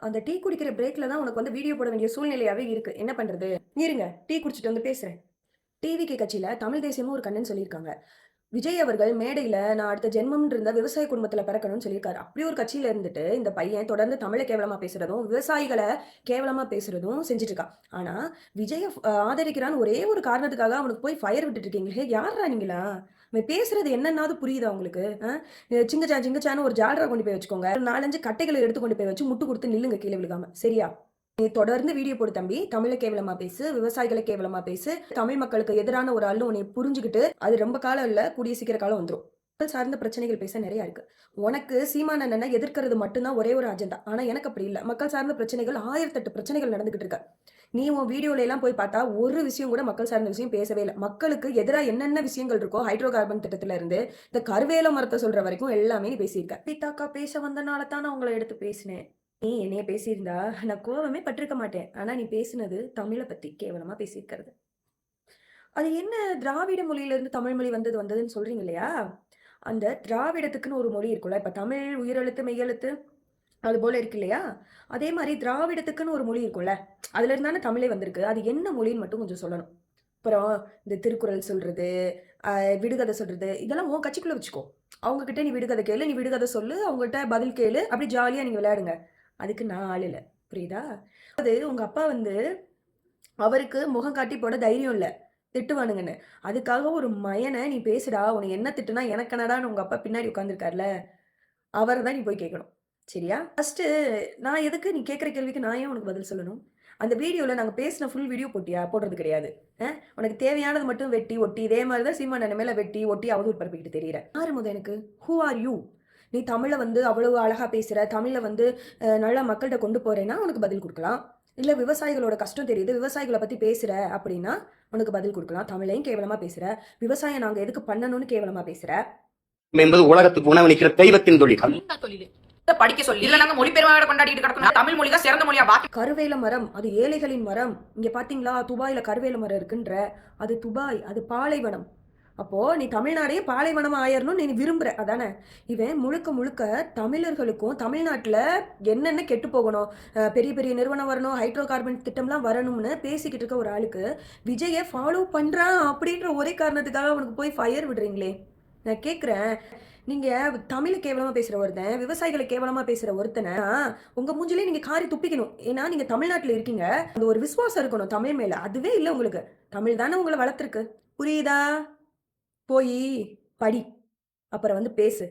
அந்த டீ குடிக்கிற பிரேக்ல தான் உனக்கு வந்து வீடியோ போட வேண்டிய சூழ்நிலையாவே இருக்கு. என்ன பண்றது? இருங்க. டீ குடிச்சிட்டு வந்து பேசுறேன். டிவிகே கட்சியில தமிழ் தேசியமும் ஒரு கண்ணன்னு சொல்லியிருக்காங்க. விஜய் அவர்கள் மேடையில நான் அடுத்த ஜென்மம்னு இருந்தா விவசாய குடும்பத்தில பிறக்கணும்னு சொல்லியிருக்காரு. அப்படி ஒரு கட்சியில இருந்துட்டு, இந்த பையன் தொடர்ந்து தமிழ கேவலமா பேசுறதும், விவசாயிகள கேவலமா பேசுறதும் செஞ்சுட்டு இருக்கான். ஆனா, விஜய ஆதரிக்கிறான்னு ஒரே ஒரு காரணத்துக்காக அவனுக்கு போய் ஃபயர் விட்டுட்டு இருக்கீங்களே! யார்றா நீங்கலாம்? அவன் பேசுறது என்னன்னாவது புரியுதா உங்களுக்கு? சிங்கச்சா சிங்கச்சான்னு ஒரு ஜால்ரா கொண்டு போய் வச்சுக்கோங்க. 4, 5 கட்டைகள எடுத்து கொண்டு போய் வச்சு முட்டு குடுத்து நில்லுங்க கீழ விழுகாம. சரியா? நீ தொடர்ந்து வீடியோ போடு தம்பி. தமிழ கேவலமா பேசு, விவசாயிகள கேவலமா பேசு. தமிழ் மக்களுக்கு எதிரான ஒரு ஆள்னு உன்னைய புரிஞ்சுகிட்டு, அது ரொம்ப காலம் இல்ல, கூடிய சீக்கிர காலம் வந்துரும். மக்கள் சார்ந்த பிரச்சனைகள் பேச நெறைய இருக்கு. உனக்கு சீமான் அண்ணன எதிர்க்கிறது மட்டும் தான் ஒரே ஒரு அஜெண்டா. ஆனா எனக்கு அப்படி இல்ல. மக்கள் சார்ந்த பிரச்சனைகள் 1008 பிரச்சனைகள் நடந்துகிட்டு இருக்கு. நீ உன் வீடியோல எல்லாம் போய் பார்த்தா, ஒரு விஷயம் கூட மக்கள் சார்ந்த விஷயம் பேசவே இல்ல. மக்களுக்கு எதிரா என்னென்ன விஷயங்கள் இருக்கோ, ஹைட்ரோ கார்பன் திட்டத்துல இருந்து, இந்த கருவேல மரத்த சொல்ற வரைக்கும் எல்லாமே நீ பேசியிருக்க. "பீத்தாக்கா பேச வந்தனால தான் நான் உங்கள எடுத்து பேசினேன்." நீ என்னைய பேசியிருந்தா, நான் கோவமே பட்டிருக்க மாட்டேன். ஆனா நீ பேசினது தமிழ பத்தி கேவலமா பேசியிருக்கிறது. அது என்ன திராவிட மொழியிலிருந்து தமிழ் மொழி வந்ததுன்னு சொல்றீங்க இல்லையா? அந்த திராவிடத்துக்குன்னு ஒரு மொழி இருக்கும்ல. இப்ப தமிழ் உயிரெழுத்து, மெய்யெழுத்து அது போல இருக்கு இல்லையா? அதே மாரி திராவிடத்துக்குன்னு ஒரு மொழி இருக்கும்ல. அதுலருந்து தானே தமிழே வந்திருக்கு. அது என்ன மொழின்னு மட்டும் கொஞ்சம் சொல்லணும். அப்புறம் இந்த திருக்குறள் சொல்றது, அ விடுகதை சொல்றது, இதெல்லாம் உன் கட்சிக்குள்ள வச்சுக்கோ. அவங்க கிட்ட நீ விடுகதை கேளு, நீ விடுகதை சொல்லு, அவங்ககிட்ட பதில் கேளு. அப்படி ஜாலியா நீங்க விளையாடுங்க. அதுக்கு நான் ஆள் இல்ல. புரியுதா? அது உங்க அப்பா வந்து அவருக்கு முகம் காட்டி போட தைரியம் இல்ல. திட்டுவானுங்கன்னு. அதுக்காக ஒரு மயன நீ பேசுடா, உன்ன என்ன திட்டுனா எனக்கு என்னடான்னு உங்க அப்பா பின்னாடி உட்கார்ந்துருக்கார்ல, அவர தான் நீ போய் கேட்கணும். சரியா? ஃபர்ஸ்ட்டு நான் எதுக்கு நீ கேட்கிற கேள்விக்கு நான் ஏன் உனக்கு பதில் சொல்லணும்? அந்த வீடியோல நாங்க பேசின ஃபுல் வீடியோ போட்டியா? போடுறது கிடையாது. உனக்கு தேவையானது மட்டும் வெட்டி, ஒட்டி இதே மாரி தான் சீமான் அண்ணன் மேல வெட்டி, ஒட்டி அவதூறு பரப்பிக்கிட்டு திரியிற. யாரு மொத எனக்கு? Who are you? நீ தமிழ வந்து அவ்வளவு அழகா பேசுற, தமிழ வந்து நல்லா மக்கள்ட்ட கொண்டு போறேன்னா, உனக்கு பதில் குடுக்கலாம். இல்ல விவசாயிகளோட கஷ்டம் தெரியுது, விவசாயிகள பத்தி பேசுற அப்படின்னா, உனக்கு பதில் குடுக்கலாம். தமிழையும் கேவலமா பேசுற, விவசாயம் நாங்க எதுக்கு பண்ணணும்னு கேவலமா பேசுற. என்பது உலகத்துக்கு உணவளிக்கிற தெய்வத்தின் தொழில். படிக்க சொல்லி இல்ல நாங்க மொழி பெருமாட கொண்டாடிட்டு கிடக்கணும். தமிழ் மொழி தான் சிறந்த மொழியா பாக்கி கருவேல மரம், அது ஏழைகளின் மரம். இங்க பாத்தீங்களா, துபாய்ல கருவேல மரம் இருக்குன்ற. அது துபாய், அது பாலைவனம். அப்போ நீ தமிழ்நாடே பாலைவனமா ஆயிரணும்னு நீ விரும்புற அதானே? இவன் முழுக்க முழுக்க தமிழர்களுக்கும் தமிழ்நாட்டுல என்னென்ன கெட்டு போகணும், பெரிய பெரிய நிறுவனம் வரணும், ஹைட்ரோ கார்பன் திட்டம்லாம் வரணும்னு பேசிக்கிட்டு இருக்க ஒரு ஆளுக்கு விஜய ஃபாலோ பண்றான் அப்படின்ற ஒரே காரணத்துக்காக அவனுக்கு போய் ஃபயர் விடுறீங்களே. நான் கேட்குறேன், நீங்க தமிழ கேவலமா பேசுற ஒருத்தன், விவசாயிகள கேவலமா பேசுற ஒருத்தன, உங்க மூஞ்சிலே நீங்க காரி துப்பிக்கணும். ஏன்னா நீங்க தமிழ்நாட்டுல இருக்கீங்க. அந்த ஒரு விசுவாசம் இருக்கணும் தமிழ் மேல. அதுவே இல்ல உங்களுக்கு. தமிழ் தானே உங்கள வளர்த்துருக்கு. புரியுதா? போயி படி. அப்புறம் வந்து பேசு.